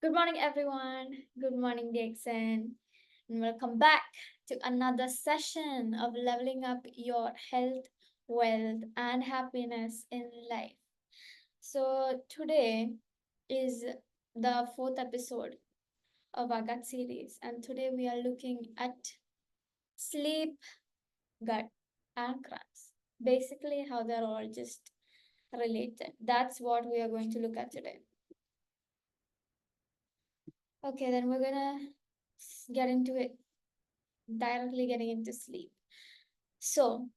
Good morning, everyone. Good morning, Dixon. And welcome back to another session of leveling up your health, wealth, and happiness in life. So, today is the fourth episode of our gut series, and today we are looking at sleep, gut, and cramps. Basically, how they're all just related. That's what we are going to look at today. Okay, then we're gonna get into it, directly getting into sleep. So,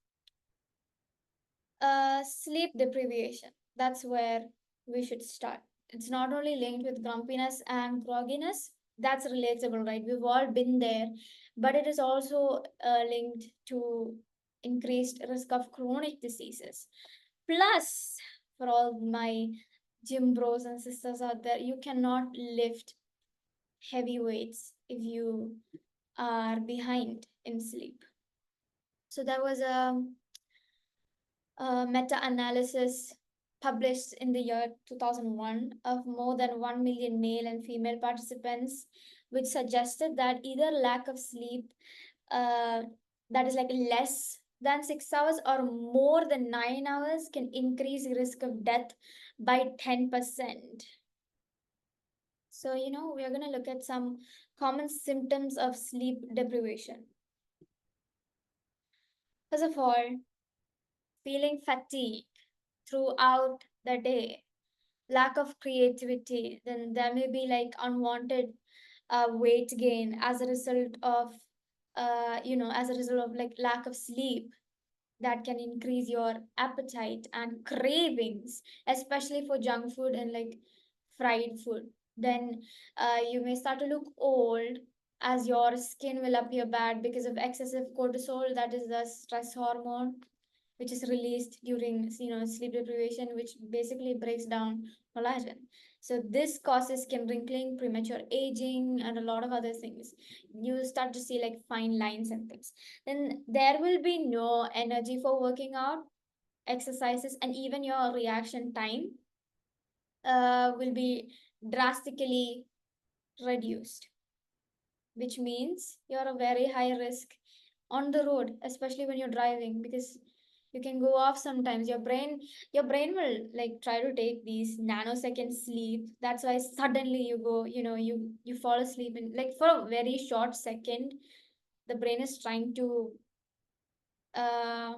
sleep deprivation, that's where we should start. It's not only linked with grumpiness and grogginess, that's relatable, right? We've all been there, but it is also linked to increased risk of chronic diseases. Plus, for all my gym bros and sisters out there, you cannot lift heavy weights if you are behind in sleep. So there was a meta-analysis published in the year 2001 of more than 1 million male and female participants, which suggested that either lack of sleep, uh, that is like less than 6 hours or more than 9 hours, can increase risk of death by 10%. So, we are going to look at some common symptoms of sleep deprivation. First of all, feeling fatigue throughout the day, lack of creativity, then there may be like unwanted weight gain as a result of like lack of sleep. That can increase your appetite and cravings, especially for junk food and like fried food. Then you may start to look old, as your skin will appear bad because of excessive cortisol, that is the stress hormone, which is released during sleep deprivation, which basically breaks down collagen. So this causes skin wrinkling, premature aging, and a lot of other things. You start to see like fine lines and things. Then there will be no energy for working out, exercises, and even your reaction time will be drastically reduced, which means you're a very high risk on the road, especially when you're driving, because you can go off sometimes. Your brain will like try to take these nanosecond sleep. That's why suddenly you go, you fall asleep, and like for a very short second, the brain uh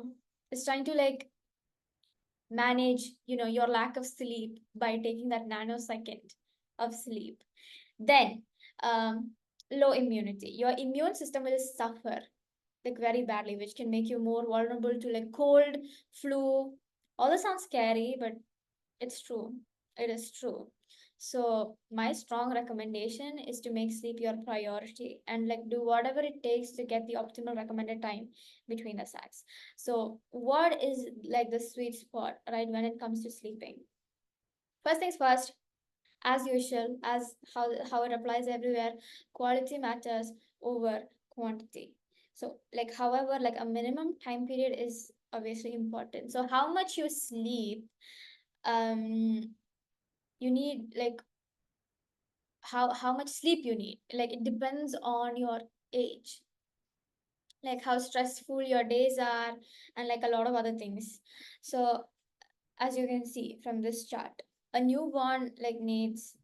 is trying to like manage your lack of sleep by taking that nanosecond of sleep. Then low immunity, your immune system will suffer like very badly, which can make you more vulnerable to like cold, flu. All this sounds scary, but it's true. It is true. So my strong recommendation is to make sleep your priority and like do whatever it takes to get the optimal recommended time between the sacks. So what is like the sweet spot, right, when it comes to sleeping? First things first, as usual, as how it applies everywhere, quality matters over quantity. So like however, like a minimum time period is obviously important. So how much you sleep, um you need like how much sleep you need, like it depends on your age, like how stressful your days are, and like a lot of other things. So as you can see from this chart, a newborn like needs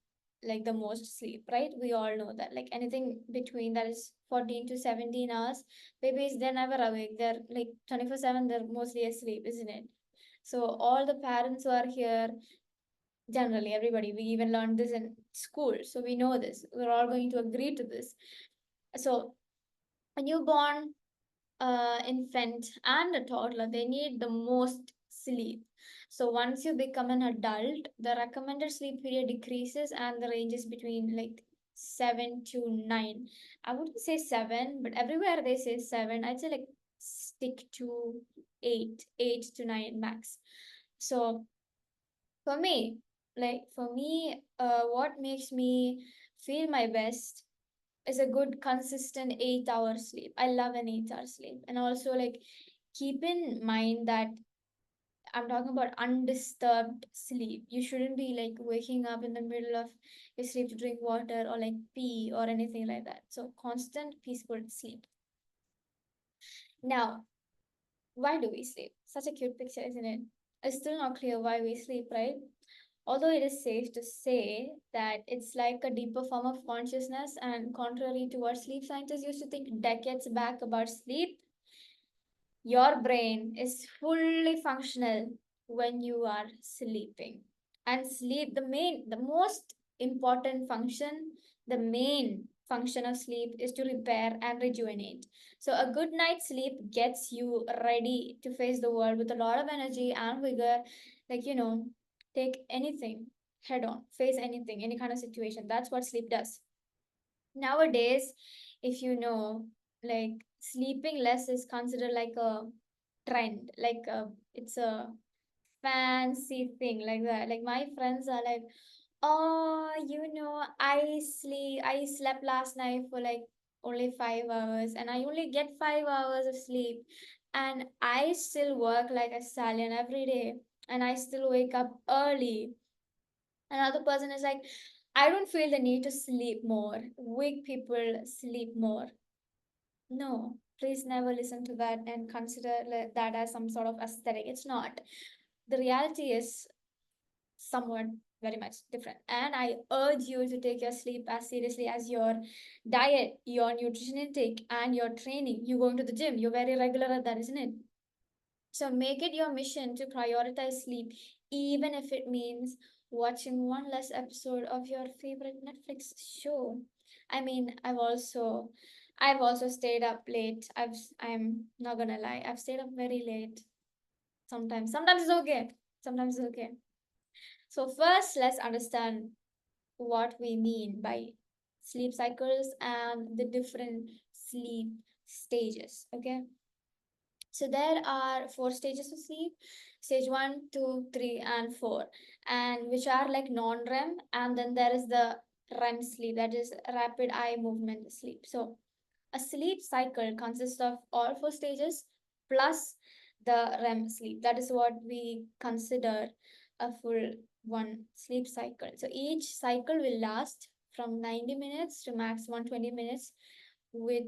like the most sleep, right? We all know that, like anything between that is 14 to 17 hours. Babies, they're never awake, they're like 24/7, they're mostly asleep, isn't it? So all the parents who are here, generally everybody, we even learned this in school, so we know this, we're all going to agree to this. So a newborn, infant and a toddler, they need the most sleep. So once you become an adult, the recommended sleep period decreases and the range is between like 7 to 9. I wouldn't say 7, but everywhere they say 7. I'd say like stick to 8, 8 to 9 max. So for me, what makes me feel my best is a good consistent 8 hour sleep. I love an 8 hour sleep. And also like keep in mind that I'm talking about undisturbed sleep. You shouldn't be like waking up in the middle of your sleep to drink water or like pee or anything like that. So constant peaceful sleep. Now, why do we sleep? Such a cute picture, isn't it? It's still not clear why we sleep, right? Although it is safe to say that it's like a deeper form of consciousness, and contrary to what sleep scientists used to think decades back about sleep, your brain is fully functional when you are sleeping. And sleep, the most important function, the main function of sleep is to repair and rejuvenate. So, a good night's sleep gets you ready to face the world with a lot of energy and vigor. Like, take anything head on, face anything, any kind of situation. That's what sleep does. Nowadays, if you know, like sleeping less is considered like a trend, like it's a fancy thing like that. Like my friends are like, oh, I slept last night for like only 5 hours, and I only get 5 hours of sleep, and I still work like a stallion every day, and I still wake up early. Another person is like, I don't feel the need to sleep more. Weak people sleep more. No, please never listen to that and consider that as some sort of aesthetic. It's not. The reality is somewhat very much different. And I urge you to take your sleep as seriously as your diet, your nutrition intake, and your training. You going to the gym, you're very regular at that, isn't it? So make it your mission to prioritize sleep, even if it means watching one less episode of your favorite Netflix show. I mean, I've also stayed up late. I'm not gonna lie, I've stayed up very late. Sometimes. Sometimes it's okay. Sometimes it's okay. So first, let's understand what we mean by sleep cycles and the different sleep stages. Okay. So there are four stages of sleep: stage one, two, three, and four, and which are like non-REM, and then there is the REM sleep, that is rapid eye movement sleep. So a sleep cycle consists of all four stages plus the REM sleep. That is what we consider a full one sleep cycle. So each cycle will last from 90 minutes to max 120 minutes, with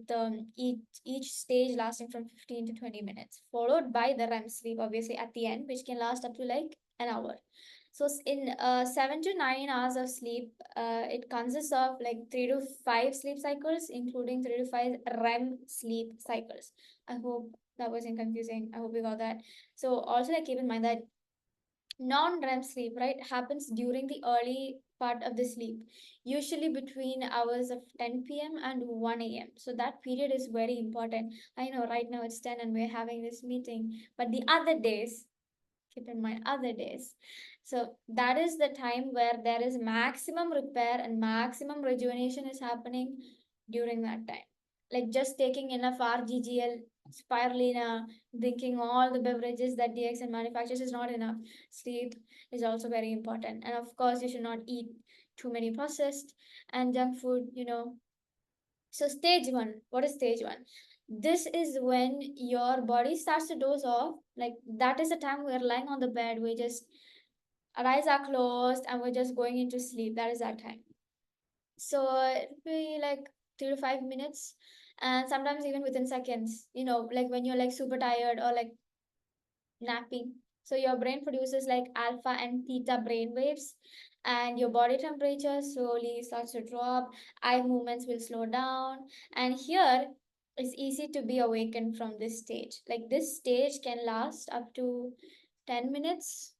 each stage lasting from 15 to 20 minutes, followed by the REM sleep, obviously, at the end, which can last up to like an hour. So in 7 to 9 hours of sleep, it consists of like 3 to 5 sleep cycles, including 3 to 5 REM sleep cycles. I hope that wasn't confusing. I hope you got that. So also like keep in mind that non-REM sleep, right, happens during the early part of the sleep, usually between hours of 10 p.m. and 1 a.m. So that period is very important. I know right now it's 10 and we're having this meeting, but the other days, keep in mind other days. So that is the time where there is maximum repair and maximum rejuvenation is happening during that time. Like just taking enough RGGL, spirulina, drinking all the beverages that DXN manufactures is not enough. Sleep is also very important. And of course, you should not eat too many processed and junk food. So stage one, what is stage one? This is when your body starts to doze off. Like that is the time we're lying on the bed. We just our eyes are closed and we're just going into sleep. That is that time. So it'll be like 3 to 5 minutes, and sometimes even within seconds. Like when you're like super tired or like napping. So your brain produces like alpha and theta brain waves, and your body temperature slowly starts to drop. Eye movements will slow down, and here it's easy to be awakened from this stage. Like this stage can last up to 10 minutes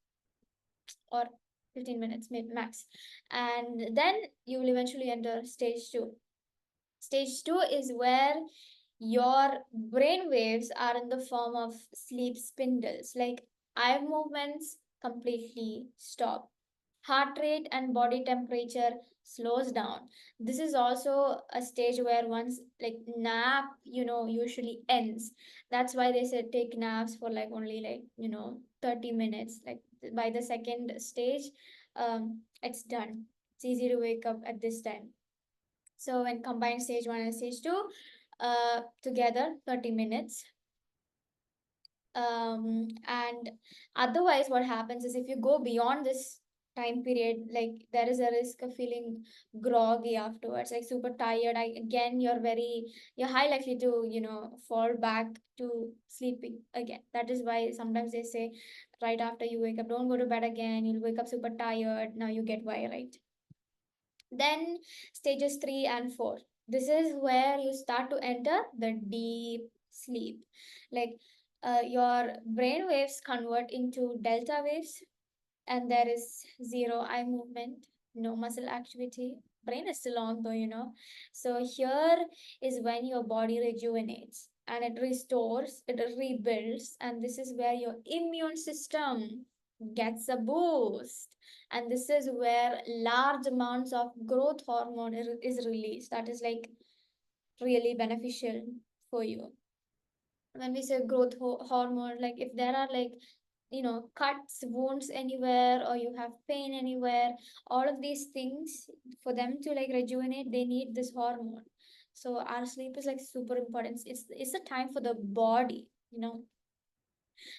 or 15 minutes maybe max, and then you will eventually enter stage two. Stage two is where your brain waves are in the form of sleep spindles, like eye movements completely stop. Heart rate and body temperature slows down. This is also a stage where one's like nap, usually ends. That's why they said take naps for like only like, 30 minutes. Like by the second stage, it's done. It's easy to wake up at this time. So when combine stage one and stage two, together 30 minutes. And otherwise what happens is if you go beyond this time period, like there is a risk of feeling groggy afterwards, like super tired. Again, you're high likely to, fall back to sleeping again. That is why sometimes they say right after you wake up, don't go to bed again, you'll wake up super tired. Now you get why, right? Then stages 3 and 4. This is where you start to enter the deep sleep. Like your brain waves convert into delta waves, and there is zero eye movement, no muscle activity. Brain is still on though. So here is when your body rejuvenates and it restores, it rebuilds, and this is where your immune system gets a boost. And this is where large amounts of growth hormone is released. That is like really beneficial for you. When we say growth hormone, like if there are like cuts, wounds anywhere, or you have pain anywhere, all of these things, for them to like rejuvenate, they need this hormone. So our sleep is like super important. It's a time for the body.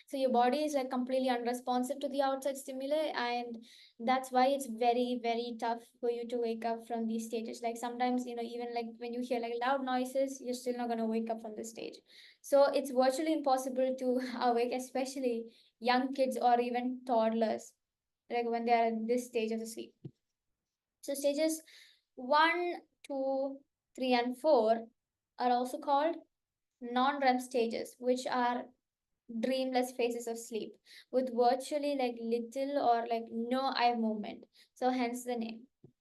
So your body is like completely unresponsive to the outside stimuli, and that's why it's very, very tough for you to wake up from these stages. Like sometimes, even like when you hear like loud noises, you're still not gonna wake up from this stage. So it's virtually impossible to awake, especially young kids or even toddlers, like when they are in this stage of the sleep. So stages 1, 2, 3, and 4 are also called non-REM stages, which are dreamless phases of sleep with virtually like little or like no eye movement. So hence the name.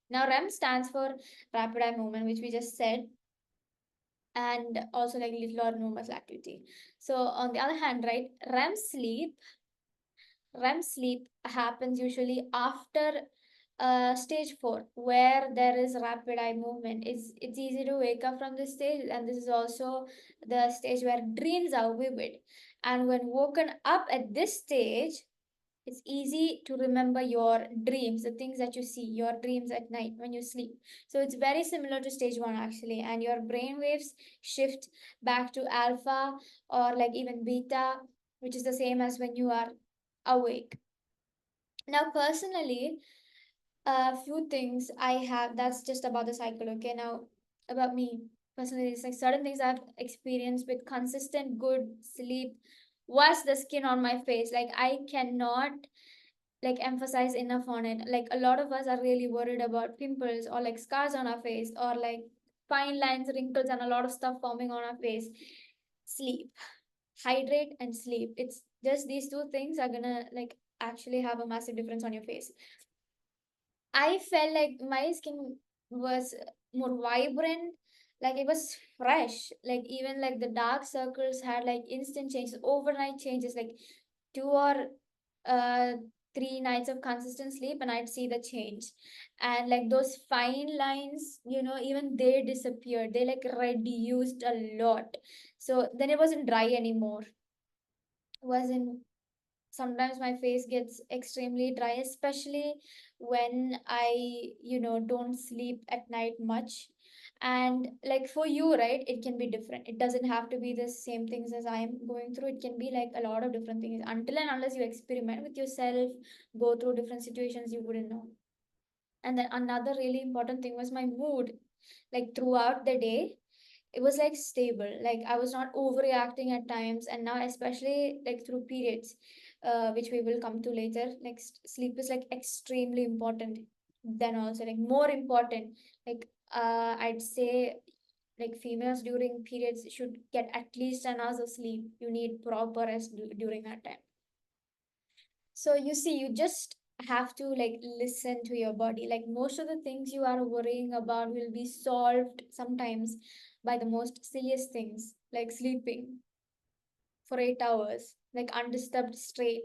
Now REM stands for rapid eye movement, which we just said, and also like little or no muscle activity. So on the other hand, right, REM sleep happens usually after stage 4, where there is rapid eye movement. It's easy to wake up from this stage, and this is also the stage where dreams are vivid. And when woken up at this stage, it's easy to remember your dreams, the things that you see, your dreams at night when you sleep. So it's very similar to stage 1 actually, and your brain waves shift back to alpha or like even beta, which is the same as when you are awake. Now, personally, a few things I have, that's just about the cycle. Okay, now about me personally, it's like certain things I've experienced with consistent good sleep was the skin on my face. Like I cannot like emphasize enough on it. Like a lot of us are really worried about pimples or like scars on our face or like fine lines, wrinkles, and a lot of stuff forming on our face. Sleep, hydrate, and sleep. It's just these two things are gonna like actually have a massive difference on your face. I felt like my skin was more vibrant, like it was fresh. Like even like the dark circles had like instant changes, overnight changes, like 2 or uh 3 nights of consistent sleep and I'd see the change. And like those fine lines, even they disappeared. They like reduced a lot. So then it wasn't dry anymore. Wasn't Sometimes my face gets extremely dry, especially when I don't sleep at night much. And like for you, right, it can be different. It doesn't have to be the same things as I'm going through. It can be like a lot of different things until and unless you experiment with yourself, go through different situations, you wouldn't know. And then another really important thing was my mood. Like throughout the day, it was like stable. Like I was not overreacting at times. And now especially like through periods, which we will come to later, like sleep is like extremely important. Then also like more important, like I'd say like females during periods should get at least an hour of sleep. You need proper rest during that time. So you see, you just have to like listen to your body. Like most of the things you are worrying about will be solved sometimes by the most silliest things, like sleeping for 8 hours, like undisturbed straight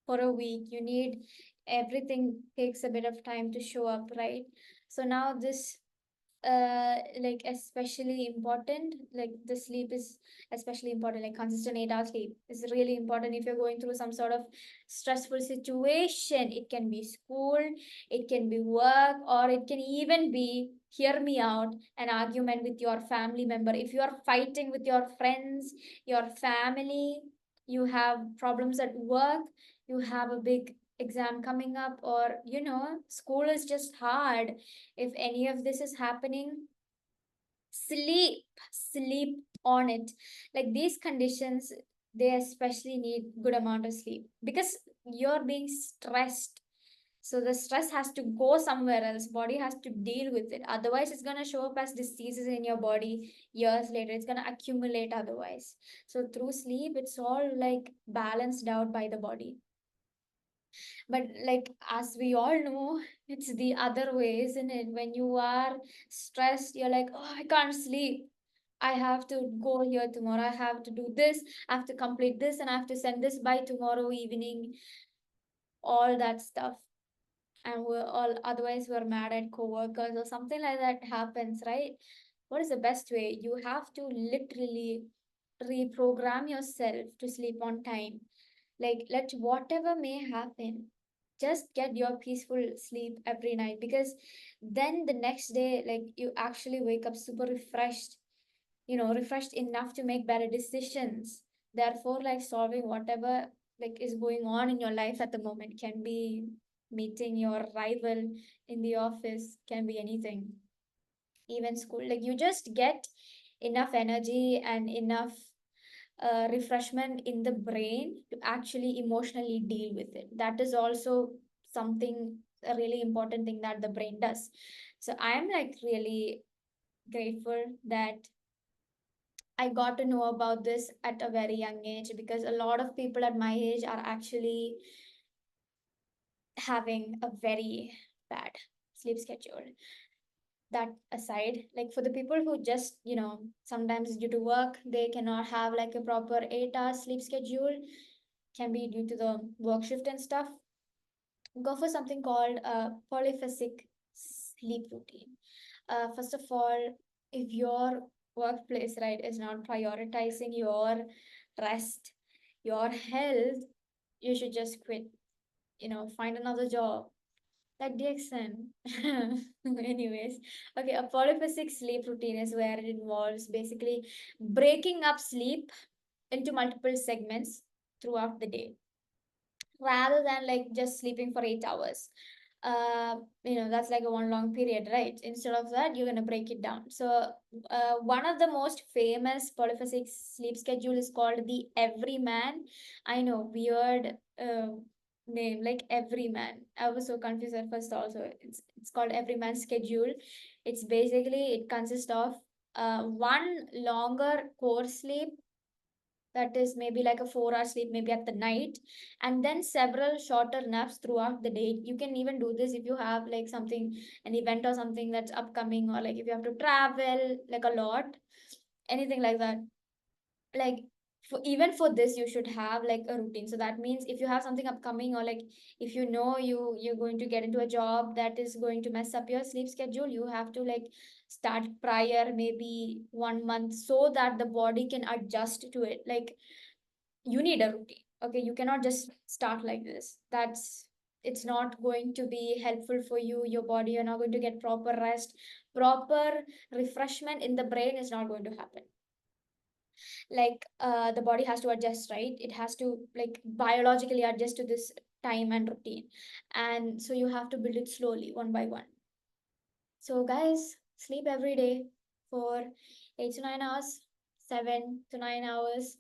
for a week. You need everything takes a bit of time to show up, right? So now this like especially important, like the sleep is especially important. Like consistent 8 hour sleep is really important if you're going through some sort of stressful situation. It can be school, it can be work, or it can even be, hear me out, an argument with your family member. If you are fighting with your friends, your family, you have problems at work, you have a big exam coming up, or school is just hard. If any of this is happening, sleep on it. Like these conditions, they especially need good amount of sleep because you're being stressed. So the stress has to go somewhere else. Body has to deal with it. Otherwise, it's gonna show up as diseases in your body years later. It's gonna accumulate otherwise. So through sleep, it's all like balanced out by the body. But like as we all know, it's the other way, isn't it? When you are stressed, you're like, oh, I can't sleep. I have to go here tomorrow. I have to do this. I have to complete this, and I have to send this by tomorrow evening. All that stuff, and we're all otherwise we're mad at coworkers or something like that happens, right? What is the best way? You have to literally reprogram yourself to sleep on time. Like, let whatever may happen, just get your peaceful sleep every night, because then the next day, like, you actually wake up super refreshed, refreshed enough to make better decisions. Therefore, like, solving whatever like is going on in your life at the moment, can be meeting your rival in the office, can be anything, even school. Like, you just get enough energy and enough refreshment in the brain to actually emotionally deal with it. That is also something, a really important thing that the brain does. So I'm like really grateful that I got to know about this at a very young age, because a lot of people at my age are actually having a very bad sleep schedule. That aside, like for the people who just, sometimes due to work, they cannot have like a proper 8 hour sleep schedule, can be due to the work shift and stuff, go for something called a polyphasic sleep routine. First of all, if your workplace, right, is not prioritizing your rest, your health, you should just quit, find another job like DXN. Anyways, okay, a polyphasic sleep routine is where it involves basically breaking up sleep into multiple segments throughout the day, rather than like just sleeping for 8 hours. That's like a one long period, right? Instead of that, you're gonna break it down. So one of the most famous polyphasic sleep schedule is called the Everyman. I know, weird name, like Everyman. I was so confused at first also. It's called Everyman schedule. It's basically, it consists of one longer core sleep, that is maybe like a 4 hour sleep maybe at the night, and then several shorter naps throughout the day. You can even do this if you have like something, an event or something that's upcoming, or like if you have to travel like a lot, anything like that. Like, even for this you should have like a routine. So that means if you have something upcoming, or like if you're going to get into a job that is going to mess up your sleep schedule, you have to like start prior maybe 1 month, so that the body can adjust to it. Like, you need a routine. Okay, you cannot just start like this. It's not going to be helpful for you, your body. You're not going to get proper rest, proper refreshment in the brain is not going to happen. Like, the body has to adjust, right? It has to like biologically adjust to this time and routine, and so you have to build it slowly, one by one. So guys, sleep every day for 8 to 9 hours, 7 to 9 hours.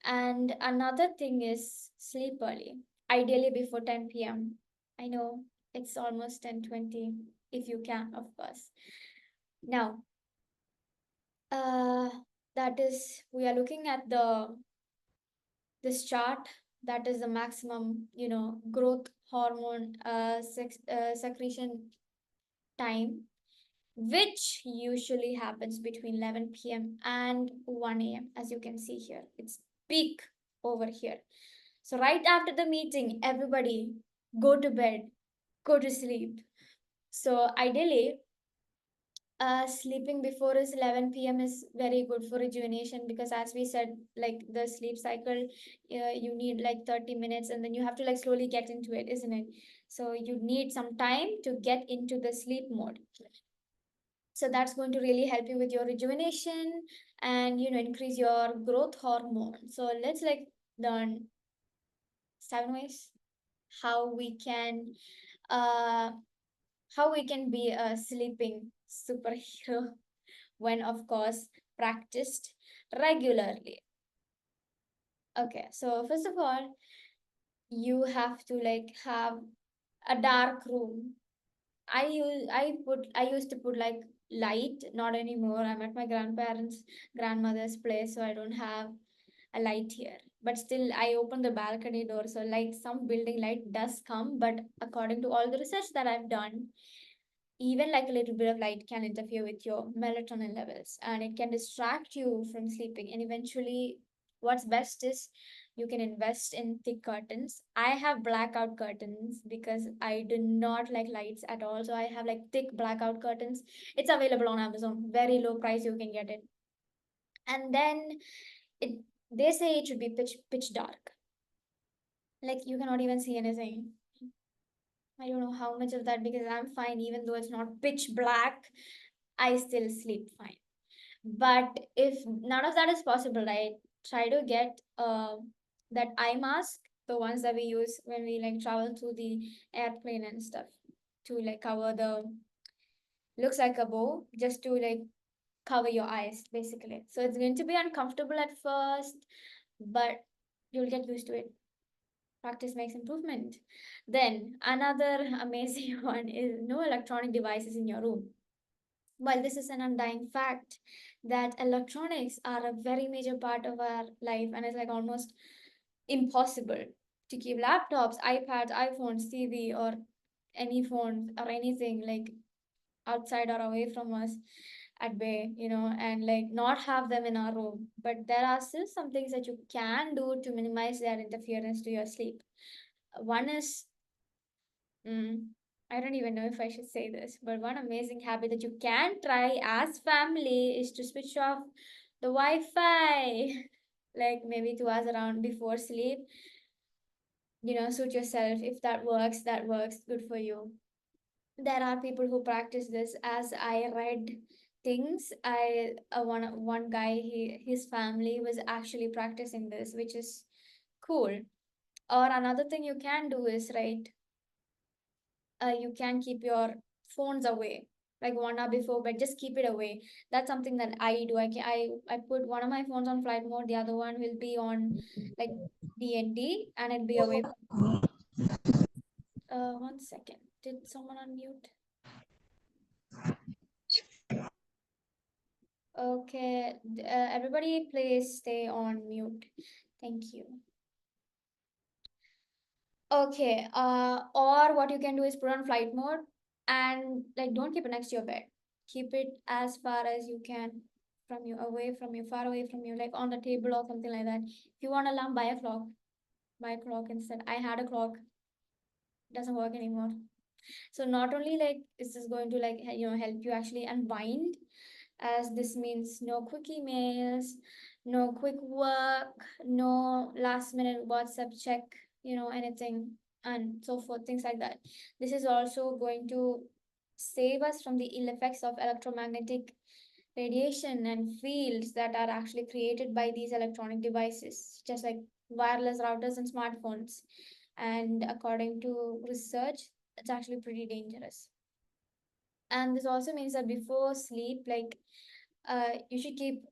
And another thing is sleep early, ideally before 10 p.m. I know it's almost 10:20, if you can, of course. Now, uh that is, we are looking at this chart. That is the maximum, growth hormone secretion time, which usually happens between 11 p.m. and 1 a.m. As you can see here, it's peak over here. So right after the meeting, everybody go to bed, go to sleep. So ideally, sleeping before is 11 p.m. is very good for rejuvenation, because as we said, like the sleep cycle, you need like 30 minutes, and then you have to like slowly get into it, isn't it? So you need some time to get into the sleep mode. So that's going to really help you with your rejuvenation, and increase your growth hormone. So let's like learn 7 ways how we can uh how we can be a sleeping superhero when of course practiced regularly. Okay, so first of all, you have to like have a dark room. I used to put like light, not anymore. I'm at my grandparents' grandmother's place, so I don't have a light here. But still I open the balcony door, so like some building light does come, but according to all the research that I've done, even like a little bit of light can interfere with your melatonin levels and it can distract you from sleeping. And eventually, what's best is you can invest in thick curtains. I have blackout curtains because I do not like lights at all. So I have like thick blackout curtains. It's available on Amazon, very low price, you can get it. And then it they say it should be pitch dark. Like you cannot even see anything. I don't know how much of that because I'm fine, even though it's not pitch black, I still sleep fine. But if none of that is possible, right, try to get that eye mask, the ones that we use when we like travel through the airplane and stuff, to like cover the looks like a bow, just to like cover your eyes basically. So it's going to be uncomfortable at first, but you'll get used to it. Practice makes improvement. Then another amazing one is no electronic devices in your room. While this is an undying fact that electronics are a very major part of our life and it's like almost impossible to keep laptops, iPads, iPhones, TV, or any phone or anything like outside or away from us at bay, and like not have them in our room. But there are still some things that you can do to minimize their interference to your sleep. One is Mm, I don't even know if I should say this, but one amazing habit that you can try as family is to switch off the Wi-Fi, like maybe 2 hours around before sleep. Suit yourself. If that works, that works. Good for you. There are people who practice this. As I read things, one guy, his family was actually practicing this, which is cool. Or another thing you can do is, right, you can keep your phones away like 1 hour before, but just keep it away. That's something that I do. I put one of my phones on flight mode, the other one will be on like DND, and it'll be away. 1 second, did someone unmute? Okay, everybody please stay on mute, thank you. Okay, or what you can do is put on flight mode and like don't keep it next to your bed. Keep it as far as you can from you, away from you, far away from you, like on the table or something like that. If you want alarm, buy a clock. Buy a clock instead. I had a clock, doesn't work anymore. So not only like is this going to like help you actually unwind, as this means no quick emails, no quick work, no last minute WhatsApp check, anything and so forth, things like that. This is also going to save us from the ill effects of electromagnetic radiation and fields that are actually created by these electronic devices, just like wireless routers and smartphones. And according to research, it's actually pretty dangerous. And this also means that before sleep, like you should keep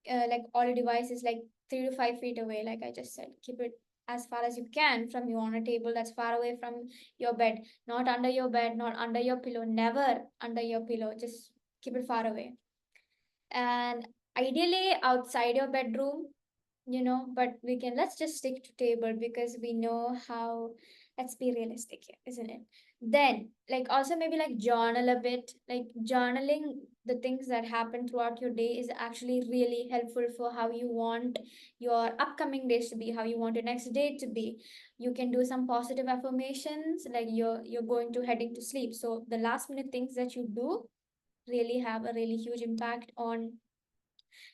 like all devices like 3 to 5 feet away, like I just said. Keep it as far as you can from you, on a table that's far away from your bed, not under your bed, not under your pillow, never under your pillow. Just keep it far away. And ideally outside your bedroom, but let's just stick to table because we know how. Let's be realistic here, isn't it? Then like also maybe like journal a bit. Like journaling the things that happen throughout your day is actually really helpful for how you want your upcoming days to be, how you want your next day to be. You can do some positive affirmations, like you're going to heading to sleep, so the last minute things that you do really have a really huge impact on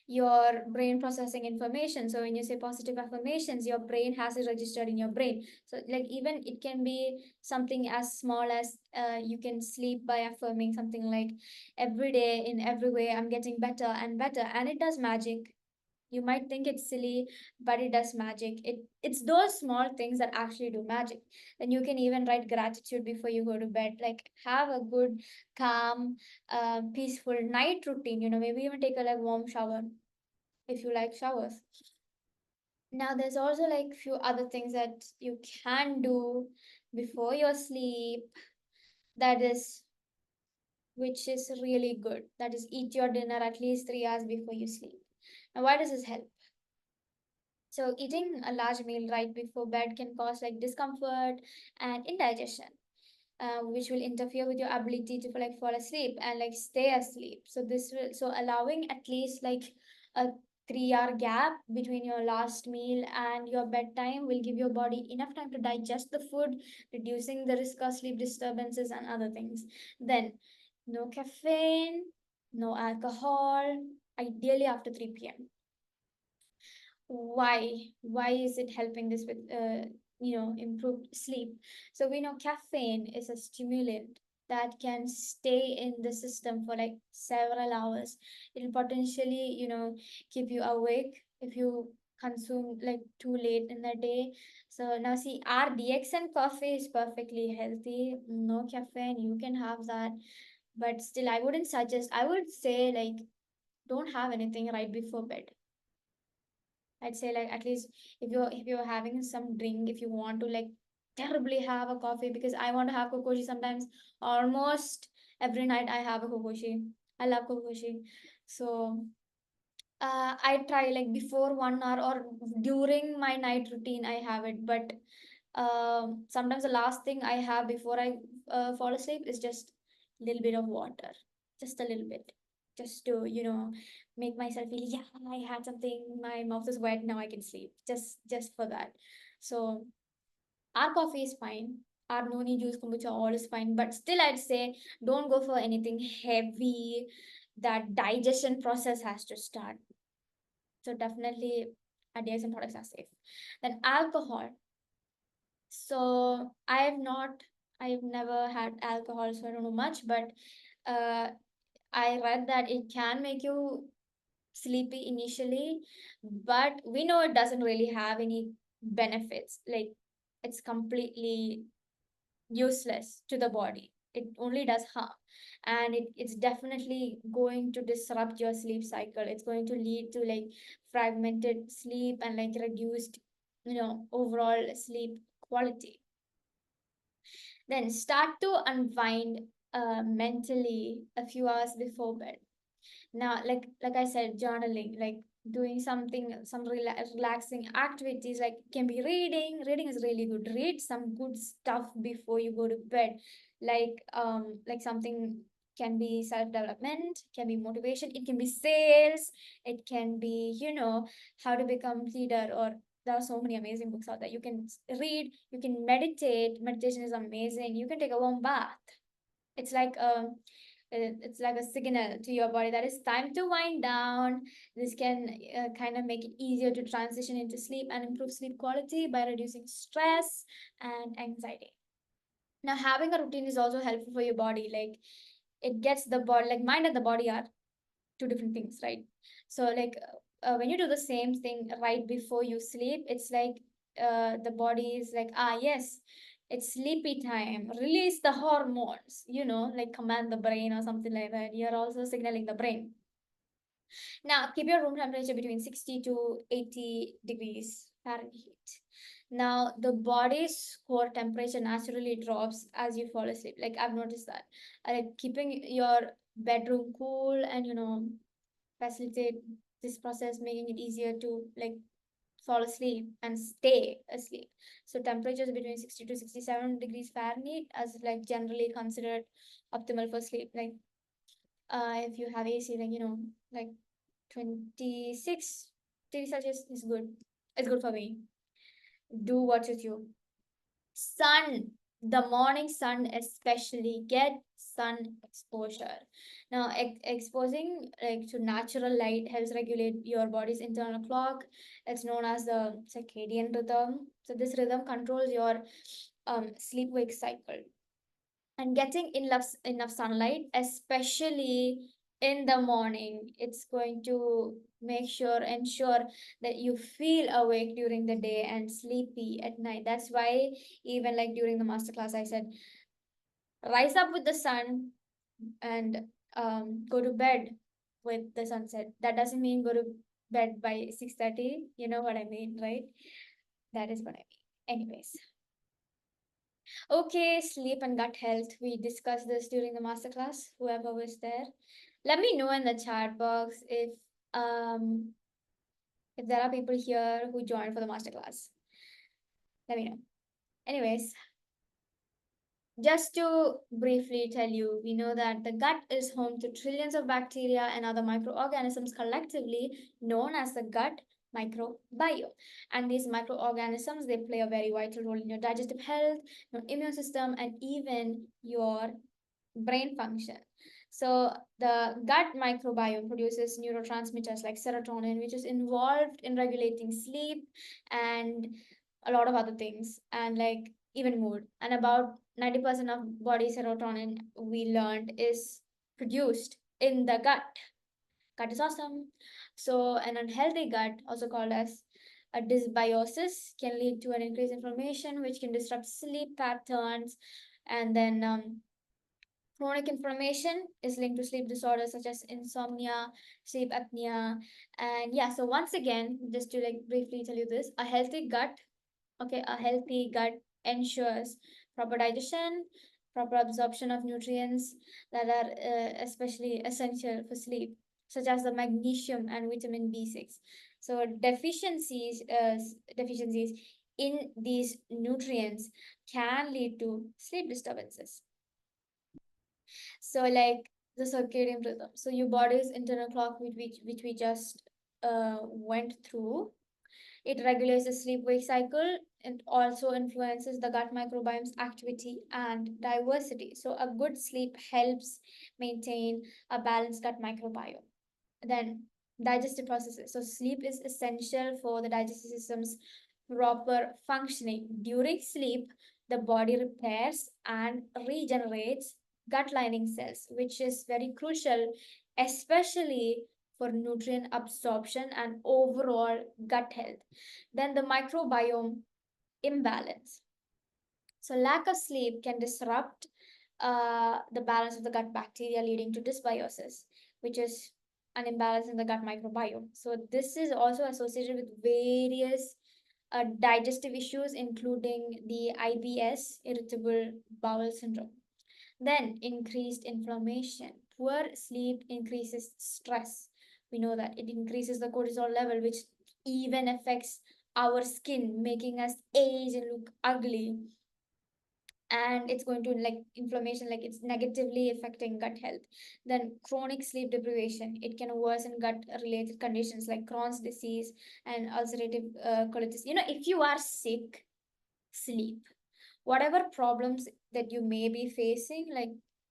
your brain processing information. So when you say positive affirmations, your brain has it registered in your brain. So like even it can be something as small as you can sleep by affirming something like every day in every way I'm getting better and better, and it does magic. You might think it's silly, but it does magic. It's those small things that actually do magic. Then you can even write gratitude before you go to bed. Like have a good, calm, peaceful night routine. Maybe even take a like warm shower if you like showers. Now there's also like few other things that you can do before your sleep. That is which is really good. That is eat your dinner at least 3 hours before you sleep. Now why does this help? So eating a large meal right before bed can cause like discomfort and indigestion, which will interfere with your ability to like fall asleep and like stay asleep. So this will so allowing at least like a 3 hour gap between your last meal and your bedtime will give your body enough time to digest the food, reducing the risk of sleep disturbances and other things. Then no caffeine, no alcohol, ideally after 3 p.m. Why is it helping this with improved sleep? So we know caffeine is a stimulant that can stay in the system for like several hours. It'll potentially keep you awake if you consume like too late in the day. So now see, RDX and coffee is perfectly healthy, no caffeine, you can have that, but still I would say like don't have anything right before bed. I'd say like at least if you're having some drink, if you want to like terribly have a coffee, because I want to have kokoshi sometimes, almost every night I have a kokoshi. I love kokoshi. So I try like before 1 hour or during my night routine I have it, but sometimes the last thing I have before I fall asleep is just a little bit of water, just a little bit, just to make myself feel, yeah, I had something, my mouth is wet, now I can sleep. Just for that. So our coffee is fine. Our noni juice, kombucha, all is fine. But still, I'd say don't go for anything heavy. That digestion process has to start. So definitely, adjacent products are safe. Then alcohol. So I've never had alcohol, so I don't know much, but uh, I read that it can make you sleepy initially, but we know it doesn't really have any benefits. Like it's completely useless to the body. It only does harm. And it's definitely going to disrupt your sleep cycle. It's going to lead to like fragmented sleep and like reduced, overall sleep quality. Then start to unwind mentally a few hours before bed. Now, like I said, journaling, like doing something, some relaxing activities, like can be reading. Reading is really good. Read some good stuff before you go to bed, like something can be self-development, can be motivation, it can be sales, it can be how to become leader, or there are so many amazing books out there you can read. You can meditate. Meditation is amazing. You can take a warm bath. It's like it's like a signal to your body that it's time to wind down. This can kind of make it easier to transition into sleep and improve sleep quality by reducing stress and anxiety. Now, having a routine is also helpful for your body. Like it gets the body, like mind and the body are two different things, right? So like when you do the same thing right before you sleep, it's like the body is like, ah, yes, it's sleepy time, release the hormones, like command the brain or something like that. You're also signaling the brain. Now keep your room temperature between 60 to 80 degrees Fahrenheit. Now the body's core temperature naturally drops as you fall asleep. Like I've noticed that, like keeping your bedroom cool and facilitate this process, making it easier to like fall asleep and stay asleep. So temperatures between 60 to 67 degrees Fahrenheit as like generally considered optimal for sleep. Like if you have AC, like like 26 degrees Celsius is good. It's good for me. Do what with you. Sun, the morning sun especially, get sun exposure. Now exposing like to natural light helps regulate your body's internal clock. It's known as the circadian rhythm. So this rhythm controls your sleep wake cycle. And getting enough sunlight, especially in the morning. It's going to ensure that you feel awake during the day and sleepy at night. That's why even like during the masterclass, I said, rise up with the sun and go to bed with the sunset. That doesn't mean go to bed by 6:30. You know what I mean, right? That is what I mean. Anyways, okay, sleep and gut health. We discussed this during the masterclass. Whoever was there, let me know in the chat box um if there are people here who joined for the masterclass. Let me know. Anyways, just to briefly tell you, we know that the gut is home to trillions of bacteria and other microorganisms collectively known as the gut microbiome. And these microorganisms, they play a very vital role in your digestive health, your immune system, and even your brain function. So the gut microbiome produces neurotransmitters like serotonin, which is involved in regulating sleep and a lot of other things, and like even mood. And about 90% of body serotonin, we learned, is produced in the gut. Gut is awesome. So an unhealthy gut, also called as a dysbiosis, can lead to an increased inflammation, which can disrupt sleep patterns. And then chronic inflammation is linked to sleep disorders such as insomnia, sleep apnea. And yeah, so once again, just to like briefly tell you this, a healthy gut, okay, a healthy gut ensures proper digestion, proper absorption of nutrients that are especially essential for sleep, such as the magnesium and vitamin B6. So deficiencies in these nutrients can lead to sleep disturbances. So like the circadian rhythm. So your body's internal clock, which we just went through, it regulates the sleep-wake cycle and also influences the gut microbiome's activity and diversity. So a good sleep helps maintain a balanced gut microbiome. Then digestive processes. So sleep is essential for the digestive system's proper functioning. During sleep, the body repairs and regenerates gut lining cells, which is very crucial, especially for nutrient absorption and overall gut health. Then the microbiome imbalance. So lack of sleep can disrupt the balance of the gut bacteria, leading to dysbiosis, which is an imbalance in the gut microbiome. So this is also associated with various digestive issues, including the IBS, irritable bowel syndrome. Then increased inflammation. Poor sleep increases stress. We know that it increases the cortisol level, which even affects our skin, making us age and look ugly. And it's going to like inflammation, like it's negatively affecting gut health. Then chronic sleep deprivation, it can worsen gut related conditions like Crohn's disease and ulcerative colitis. If you are sick, sleep. Whatever problems that you may be facing, like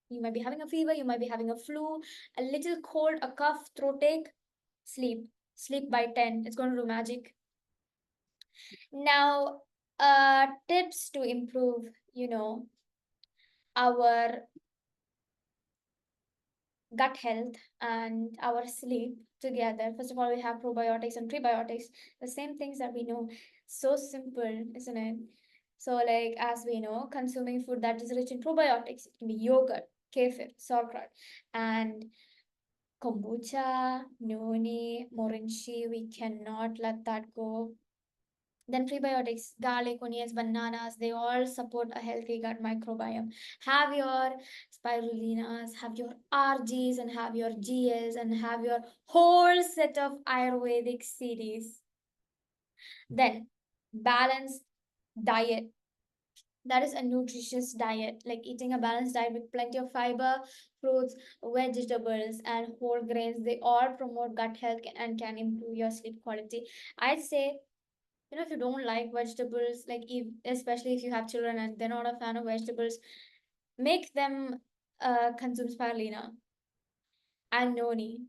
you might be having a fever, you might be having a flu, a little cold, a cough, throat ache, sleep. Sleep by 10, it's going to do magic. Now, tips to improve our gut health and our sleep together. First of all, we have probiotics and prebiotics, the same things that we know. So simple, isn't it? So, like, as we know, consuming food that is rich in probiotics, it can be yogurt, kefir, sauerkraut, and kombucha, noni, morinchi. We cannot let that go. Then prebiotics, garlic, onions, bananas, they all support a healthy gut microbiome. Have your spirulinas, have your RGs, and have your GS, and have your whole set of Ayurvedic CDs. Then balanced diet. That is a nutritious diet, like eating a balanced diet with plenty of fiber, fruits, vegetables, and whole grains. They all promote gut health and can improve your sleep quality. I'd say, if you don't like vegetables, like especially if you have children and they're not a fan of vegetables, make them consume spirulina and noni.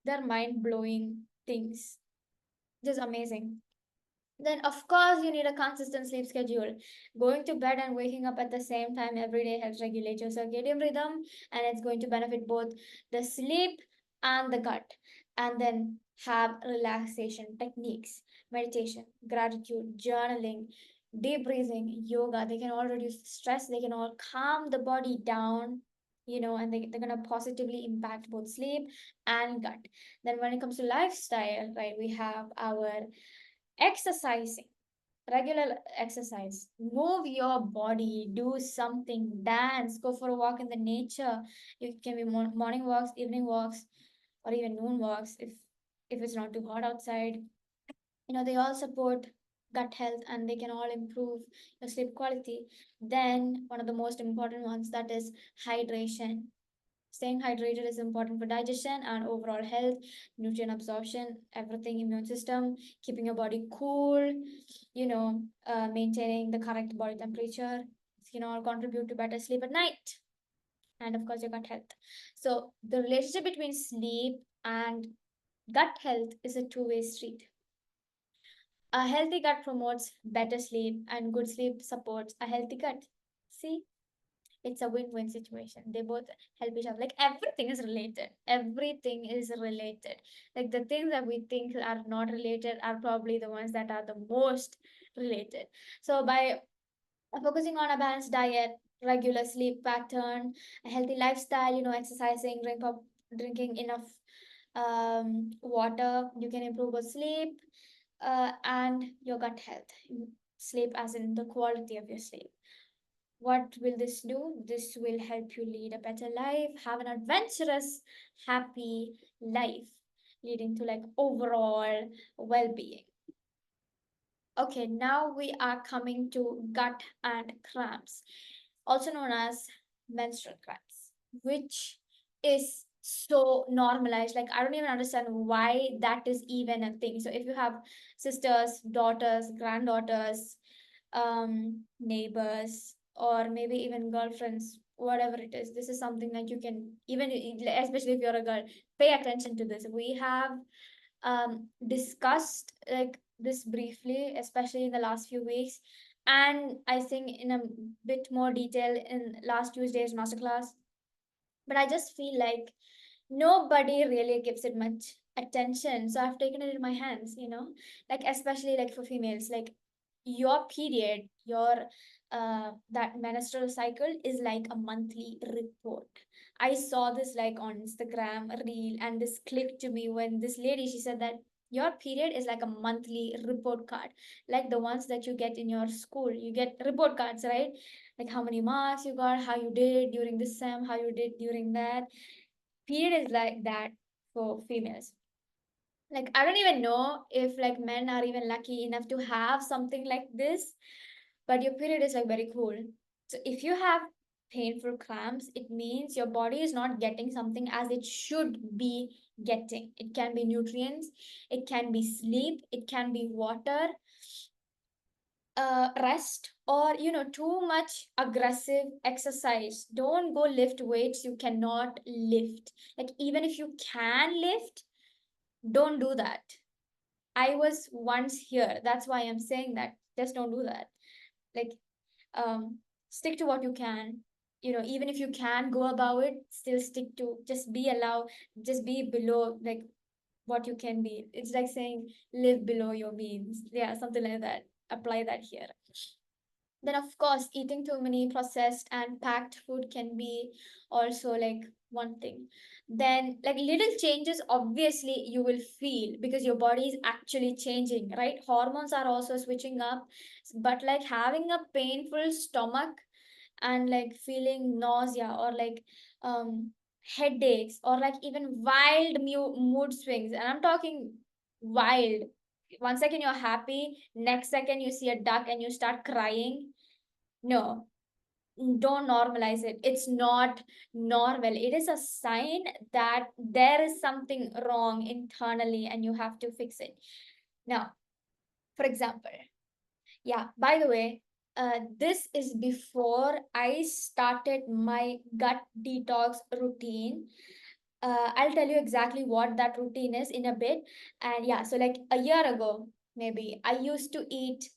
They're mind-blowing things, just amazing. Then of course you need a consistent sleep schedule. Going to bed and waking up at the same time every day helps regulate your circadian rhythm, and it's going to benefit both the sleep and the gut. And then have relaxation techniques, meditation, gratitude, journaling, deep breathing, yoga. They can all reduce stress, they can all calm the body down, and they're going to positively impact both sleep and gut. Then when it comes to lifestyle, right, we have our exercising, regular exercise, move your body, do something, dance, go for a walk in the nature. It can be morning walks, evening walks, or even noon walks if it's not too hot outside. They all support gut health, and they can all improve your sleep quality. Then one of the most important ones, that is hydration. Staying hydrated is important for digestion and overall health, nutrient absorption, everything, immune system, keeping your body cool, maintaining the correct body temperature, all contribute to better sleep at night. And of course, your gut health. So the relationship between sleep and gut health is a two-way street. A healthy gut promotes better sleep, and good sleep supports a healthy gut. See, it's a win-win situation. They both help each other. Like everything is related. Everything is related. Like the things that we think are not related are probably the ones that are the most related. So by focusing on a balanced diet, regular sleep pattern, a healthy lifestyle, exercising, drinking enough water, you can improve your sleep and your gut health. Sleep, as in the quality of your sleep. What will this do? This will help you lead a better life, have an adventurous, happy life, leading to like overall well being. Okay, now we are coming to gut and cramps, also known as menstrual cramps, which is so normalized. Like, I don't even understand why that is even a thing. So, if you have sisters, daughters, granddaughters, neighbors, or maybe even girlfriends, whatever it is, this is something that you can, even especially if you're a girl, pay attention to this. We have discussed like this briefly, especially in the last few weeks, and I think in a bit more detail in last Tuesday's masterclass. But I just feel like nobody really gives it much attention, so I've taken it in my hands, like especially like for females, like your period, your that menstrual cycle is like a monthly report. I saw this like on Instagram reel, and this clicked to me when this lady, she said that your period is like a monthly report card, like the ones that you get in your school. You get report cards, right? Like how many marks you got, how you did during this sem, how you did during that. Period is like that for females. Like I don't even know if like men are even lucky enough to have something like this, but your period is like very cool. So if you have painful cramps, it means your body is not getting something as it should be getting. It can be nutrients, it can be sleep, it can be water, rest, or too much aggressive exercise. Don't go lift weights you cannot lift. Like even if you can lift, don't do that. I was once here, that's why I'm saying that. Just don't do that. Like um stick to what you can. Even if you can go above it, still stick to, just be allowed, just be below like what you can be. It's like saying live below your means. Yeah, something like that. Apply that here. Then of course, eating too many processed and packed food can be also like one thing. Then like little changes, obviously you will feel because your body is actually changing, right? Hormones are also switching up. But like having a painful stomach and like feeling nausea, or like um headaches, or like even wild mood swings, and I'm talking wild. One second you're happy, next second you see a duck and you start crying. No, don't normalize it. It's not normal. It is a sign that there is something wrong internally and you have to fix it. Now, for example, yeah, by the way, this is before I started my gut detox routine. I'll tell you exactly what that routine is in a bit. And yeah, so like a year ago, maybe I used to eat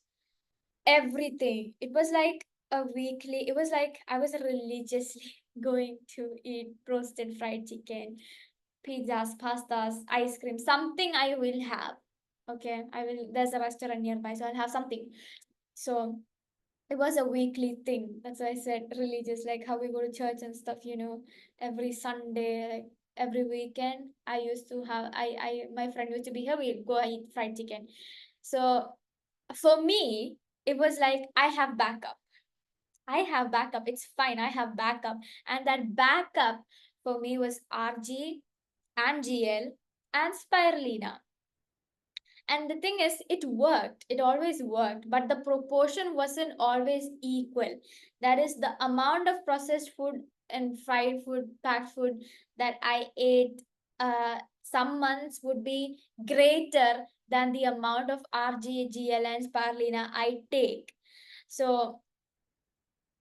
everything. It was like a weekly, it was like I was religiously going to eat roasted fried chicken, pizzas, pastas, ice cream, something I will have. Okay, I will. There's a restaurant nearby, so I'll have something. So it was a weekly thing. That's why I said religious, like how we go to church and stuff, every Sunday, like every weekend. I used to have my friend used to be here, we'd go eat fried chicken. So for me, it was like I have backup. I have backup. It's fine. I have backup. And that backup for me was RG and GL and spirulina. And the thing is, it worked. It always worked, but the proportion wasn't always equal. That is the amount of processed food and fried food, packed food that I ate. Some months would be greater than the amount of RG, GL, and spirulina I take. So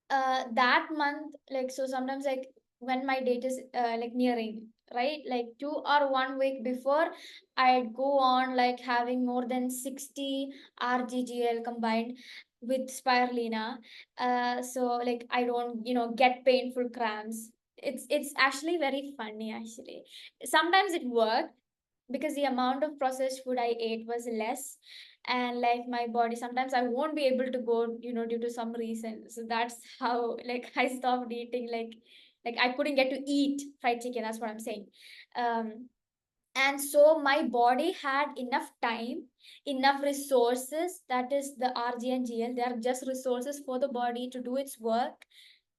that month, like, so sometimes, like, when my date is like nearing, right, like 2 or 1 week before, I'd go on like having more than 60 rggl combined with spirulina. So like I don't get painful cramps. It's actually very funny, actually. Sometimes it worked because the amount of processed food I ate was less, and like my body, sometimes I won't be able to go, due to some reason. So that's how, like, I stopped eating, like I couldn't get to eat fried chicken. That's what I'm saying. um and so my body had enough time, enough resources. That is the RG and GL, they are just resources for the body to do its work.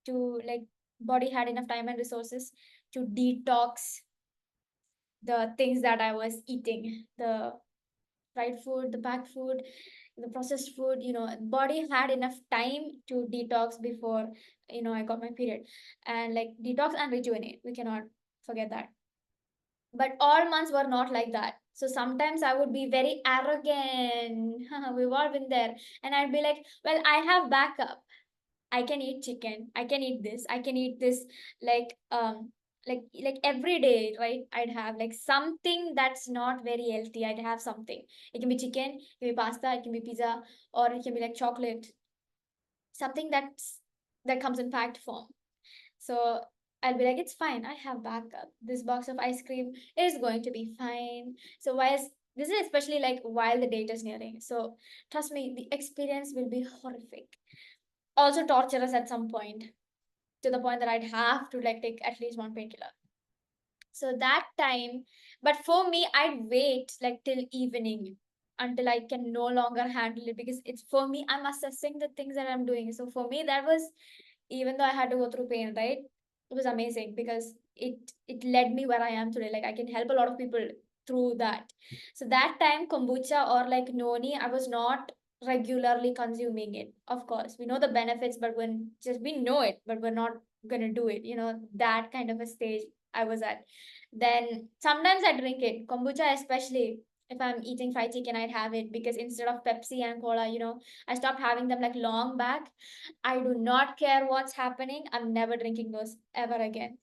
To like, body had enough time and resources to detox the things that I was eating, the fried food, the packed food, the processed food. Body had enough time to detox before, I got my period. And like detox and rejuvenate, we cannot forget that. But all months were not like that. So sometimes I would be very arrogant. We've all been there. And I'd be like, well, I have backup. I can eat chicken. I can eat this. I can eat this. Like like every day, right? I'd have like something that's not very healthy. I'd have something. It can be chicken, it can be pasta, it can be pizza, or it can be like chocolate. Something that comes in packed form. So I'll be like, it's fine. I have backup. This box of ice cream is going to be fine. So why is this is especially like while the date is nearing. So trust me, the experience will be horrific, also torturous at some point, to the point that I'd have to like take at least one painkiller. So that time, but for me, I'd wait like till evening until I can no longer handle it, because it's, for me, I'm assessing the things that I'm doing. So for me, that was, even though I had to go through pain, right? It was amazing because it led me where I am today. Like I can help a lot of people through that. So that time, kombucha or like noni, I was not regularly consuming it. Of course, we know the benefits, but when just we know it, but we're not gonna do it. That kind of a stage I was at. Then sometimes I drink it, kombucha especially. If I'm eating fried chicken, I'd have it, because instead of Pepsi and cola, I stopped having them like long back. I do not care what's happening. I'm never drinking those ever again.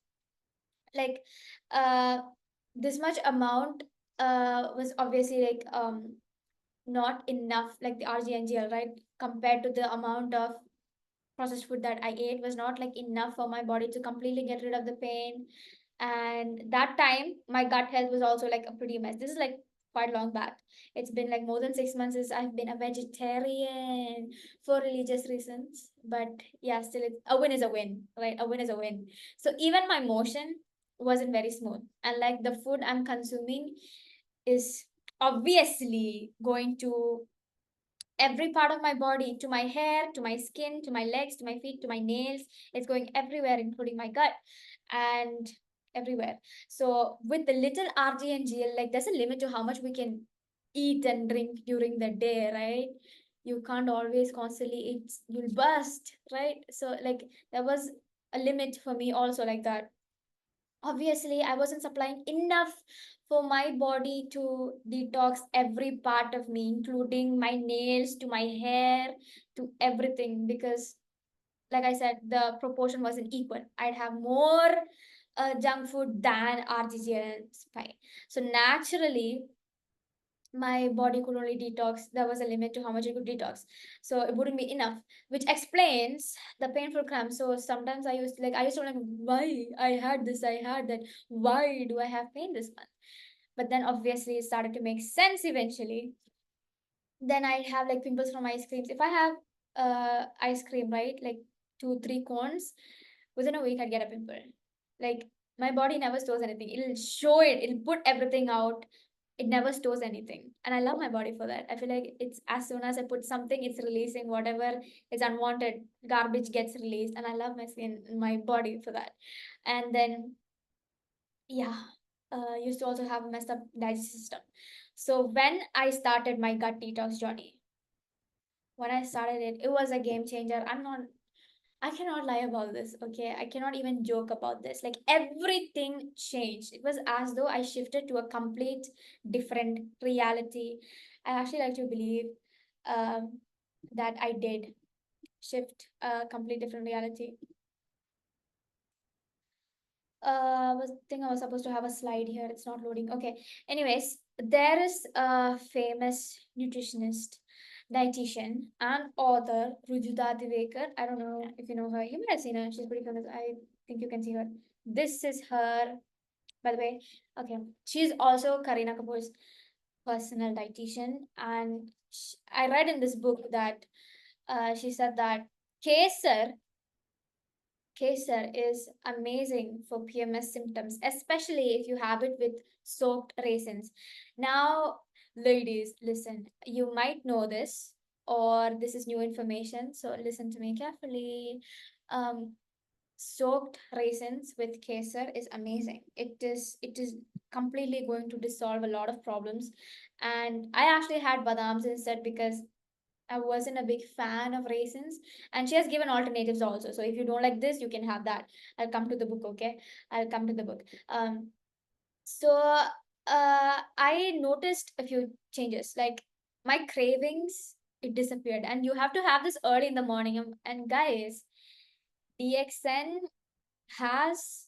Like, uh, this much amount was obviously like not enough. Like the RGNGL, right? Compared to the amount of processed food that I ate was not like enough for my body to completely get rid of the pain. And that time, my gut health was also like a pretty mess. This is like quite long back. It's been like more than 6 months since I've been a vegetarian for religious reasons. But yeah, still, a win is a win, right? A win is a win. So even my motion wasn't very smooth. And like the food I'm consuming is obviously going to every part of my body, to my hair, to my skin, to my legs, to my feet, to my nails. It's going everywhere, including my gut and everywhere. So with the little RG and GL, like there's a limit to how much we can eat and drink during the day, right? You can't always constantly eat, you'll burst, right? So like there was a limit for me also, like that. Obviously, I wasn't supplying enough for my body to detox every part of me, including my nails, to my hair, to everything, because like I said, the proportion wasn't equal. I'd have more junk food than RGGL and spy. So naturally, my body could only detox. There was a limit to how much it could detox, so it wouldn't be enough, which explains the painful cramps. So sometimes I used to like, why I had this, I had that, why do I have pain this month? But then obviously it started to make sense eventually. Then I have like pimples from ice creams. If I have ice cream, right, like 2 3 cones, within a week I'd get a pimple. Like, my body never stores anything. It'll show it, it'll put everything out. It never stores anything. And I love my body for that. I feel like it's as soon as I put something, it's releasing whatever is unwanted. Garbage gets released. And I love my skin, my body for that. And then, yeah, used to also have a messed up digestive system. So when I started my gut detox journey, when I started it, it was a game changer. I cannot lie about this, okay? I cannot even joke about this. Like, everything changed. It was as though I shifted to a complete different reality. I actually like to believe um, that I did shift a complete different reality. Was think I was supposed to have a slide here. It's not loading. Okay. Anyways, there is a famous nutritionist, dietitian, and author Rujuta Divekar. I don't know if you know her. You might have seen her. She's pretty famous. I think you can see her. This is her, by the way. Okay. She's also Karina Kapoor's personal dietitian, and I read in this book that she said that kesar Kesar is amazing for PMS symptoms, especially if you have it with soaked raisins. Now, ladies, listen, you might know this, or this is new information, so listen to me carefully. Um, Soaked raisins with kesar is amazing. It is completely going to dissolve a lot of problems. And I actually had badams instead because I wasn't a big fan of raisins. And she has given alternatives also. So if you don't like this, you can have that. I'll come to the book, okay? I'll come to the book. So I noticed a few changes. Like, my cravings, it disappeared. And you have to have this early in the morning. And guys, DXN has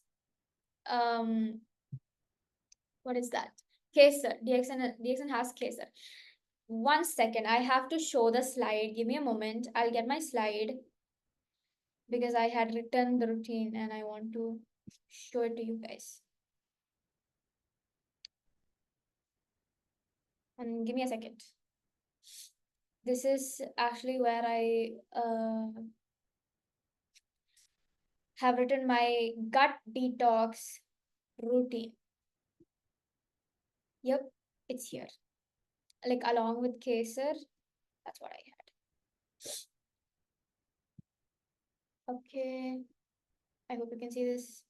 what is that? Kesar. DXN has kesar. 1 second, I have to show the slide. Give me a moment. I'll get my slide because I had written the routine and I want to show it to you guys. And give me a second. This is actually where I have written my gut detox routine. Yep, it's here. Like, along with Kesar, that's what I had. Okay, I hope you can see this.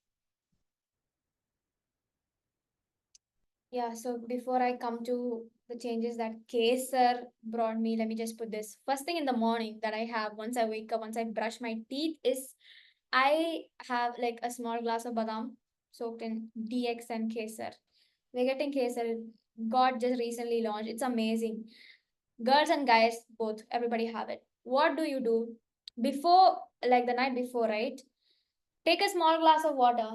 Yeah, so before I come to the changes that Kesar brought me, let me just put this. First thing in the morning that I have once I wake up, once I brush my teeth, is I have like a small glass of badam soaked in DX and Kesar. We're getting Kesar. God just recently launched. It's amazing. Girls and guys, both, everybody have it. What do you do? Before, like the night before, right? Take a small glass of water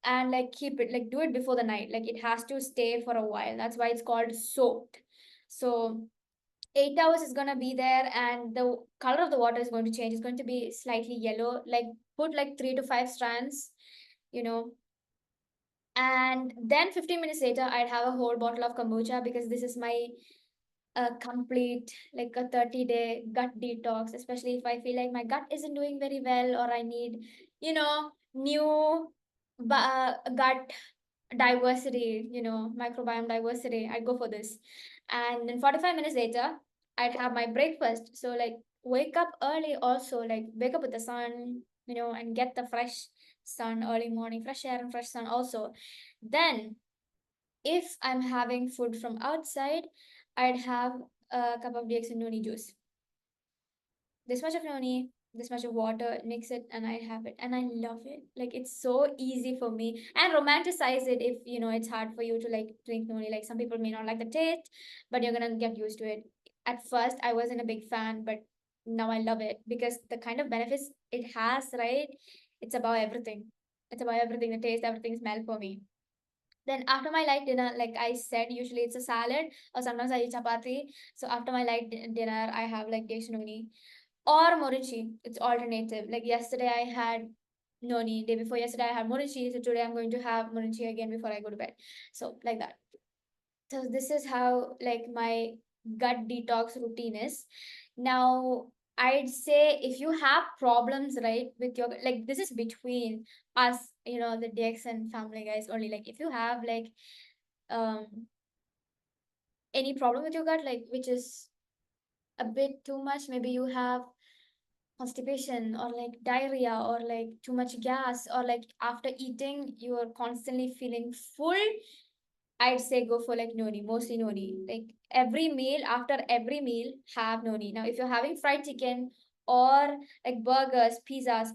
and like keep it, like do it before the night. Like, it has to stay for a while. That's why it's called soaked. So 8 hours is gonna be there, and the color of the water is going to change. It's going to be slightly yellow. Like, put like 3 to 5 strands, you know. And then 15 minutes later, I'd have a whole bottle of kombucha because this is my complete, like a 30-day gut detox, especially if I feel like my gut isn't doing very well, or I need, new gut diversity, microbiome diversity. I go for this. And then 45 minutes later, I'd have my breakfast. So, like, wake up early also, like, wake up with the sun, and get the fresh sun early morning, fresh air and fresh sun also. Then, if I'm having food from outside, I'd have a cup of DX and noni juice. This much of noni, this much of water, mix it, and I have it. And I love it. Like, it's so easy for me. And romanticize it if, it's hard for you to, like, drink noni. Like, some people may not like the taste, but you're gonna get used to it. At first, I wasn't a big fan, but now I love it because the kind of benefits it has, right? It's about everything. It's about everything, the taste, everything, smell for me. Then after my light dinner, like I said, usually it's a salad or sometimes I eat chapati. So after my dinner, I have like noni or morichi. It's alternative. Like yesterday I had noni, day before yesterday I had morichi. So today I'm going to have morichi again before I go to bed. So like that. So this is how like my gut detox routine is. Now, I'd say if you have problems, right, with your, like, this is between us, the DX and family guys only. Like, if you have like um any problem with your gut, like which is a bit too much, maybe you have constipation or like diarrhea or like too much gas, or like after eating you're constantly feeling full, I'd say go for like noni, mostly noni. Like every meal, after every meal, have noni. Now, if you're having fried chicken or like burgers, pizzas,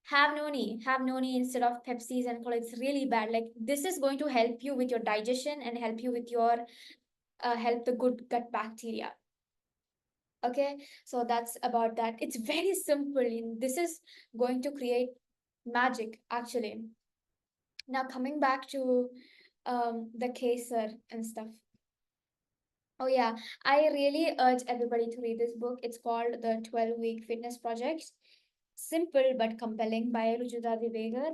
have noni. Have noni instead of Pepsis and Cola. It's really bad. Like this is going to help you with your digestion and help you with your help the good gut bacteria. Okay, so that's about that. It's very simple. This is going to create magic actually. Now coming back to the Kesar and stuff. Oh yeah, I really urge everybody to read this book. It's called The 12-Week Fitness Project. Simple but compelling by Rujuta Divegar.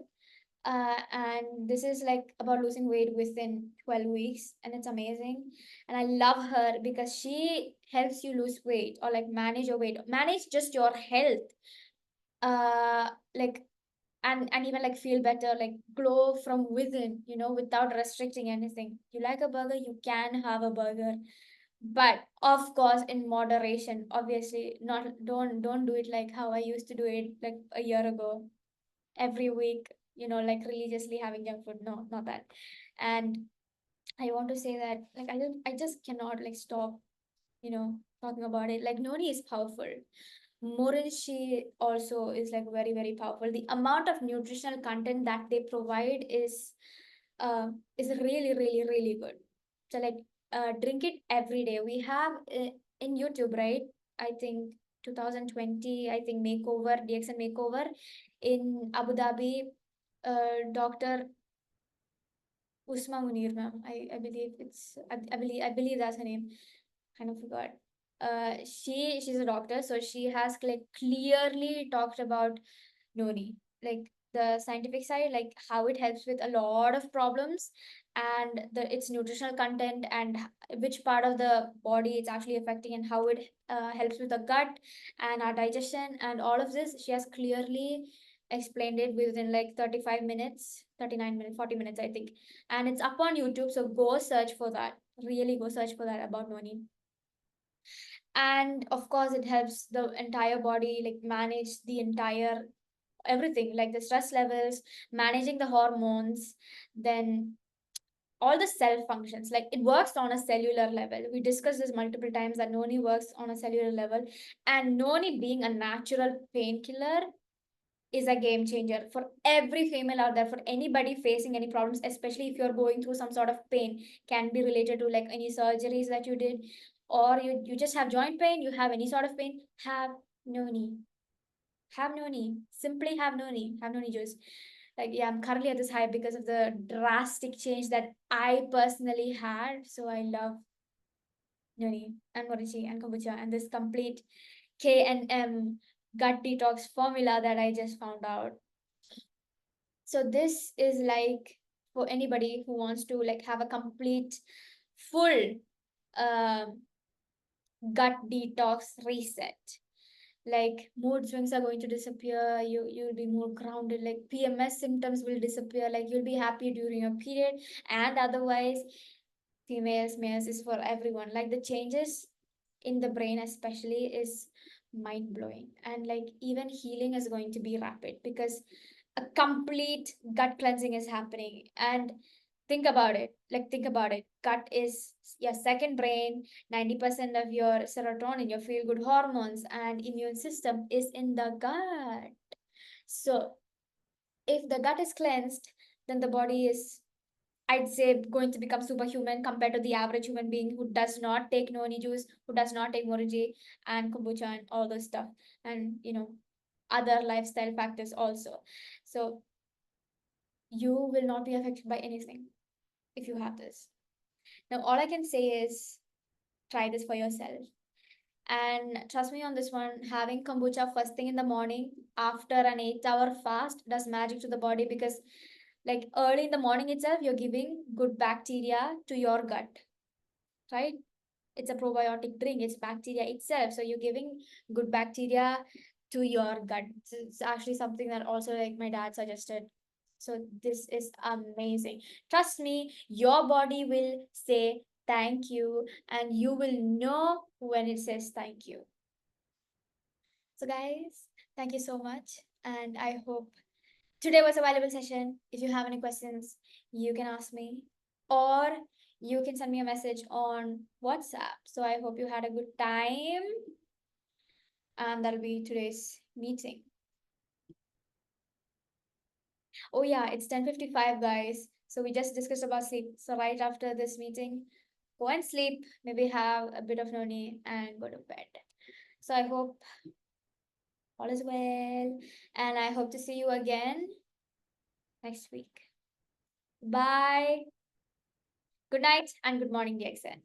And this is like about losing weight within 12 weeks, and it's amazing. And I love her because she helps you lose weight or like manage your weight, manage just your health. Like and even like feel better, like glow from within, without restricting anything. You like a burger, you can have a burger, but of course in moderation. Obviously not, don't do it like how I used to do it like a year ago, every week, like religiously having junk food. No, not that. And I want to say that like I just cannot like stop, talking about it. Like noni is powerful. Morinshi also is like very, very powerful. The amount of nutritional content that they provide is really, really, really good. So like drink it every day. We have in YouTube, right? I think 2020, I think makeover, DXN makeover in Abu Dhabi. Dr. Usma Munir, ma'am. I believe I believe that's her name. Kind of forgot. She's a doctor, so she has like clearly talked about noni, like the scientific side, like how it helps with a lot of problems, and its nutritional content, and which part of the body it's actually affecting, and how it helps with the gut and our digestion, and all of this she has clearly explained it within like 35 minutes, 39 minutes, 40 minutes, I think. And it's up on YouTube, so go search for that. Really go search for that about noni. And of course it helps the entire body like manage the entire everything, like the stress levels, managing the hormones, then all the cell functions. Like it works on a cellular level. We discussed this multiple times that noni works on a cellular level, and noni being a natural painkiller is a game changer for every female out there, for anybody facing any problems, especially if you're going through some sort of pain. Can be related to like any surgeries that you did, or you just have joint pain, you have any sort of pain, have noni. Have noni. Simply have noni juice. Like yeah, I'm currently at this high because of the drastic change that I personally had. So I love noni and morichi and kombucha and this complete K&M gut detox formula that I just found out. So this is like for anybody who wants to like have a complete full um gut detox reset. Like mood swings are going to disappear, you'll be more grounded, like PMS symptoms will disappear, like you'll be happy during your period. And otherwise, females, males, is for everyone. Like the changes in the brain especially is mind blowing, and like even healing is going to be rapid because a complete gut cleansing is happening. And think about it, gut is your second brain. 90% of your serotonin, your feel good hormones and immune system is in the gut. So if the gut is cleansed, then the body is, I'd say, going to become superhuman compared to the average human being who does not take noni juice, who does not take moriji and kombucha and all those stuff, and other lifestyle factors also. So you will not be affected by anything. if you have this. Now, all I can say is try this for yourself. And trust me on this one, having kombucha first thing in the morning after an 8-hour fast does magic to the body because, like, early in the morning itself, you're giving good bacteria to your gut, right? It's a probiotic drink, it's bacteria itself. So you're giving good bacteria to your gut. It's actually something that also, like, my dad suggested. So this is amazing. Trust me, your body will say thank you, and you will know when it says thank you. So, guys, thank you so much. And I hope today was a valuable session. If you have any questions, you can ask me, or you can send me a message on WhatsApp. So, I hope you had a good time. And that'll be today's meeting. Oh, yeah, it's 10:55, guys. So, we just discussed about sleep. So, right after this meeting, go and sleep, maybe have a bit of noni and go to bed. So, I hope all is well. And I hope to see you again next week. Bye. Good night and good morning, DXN.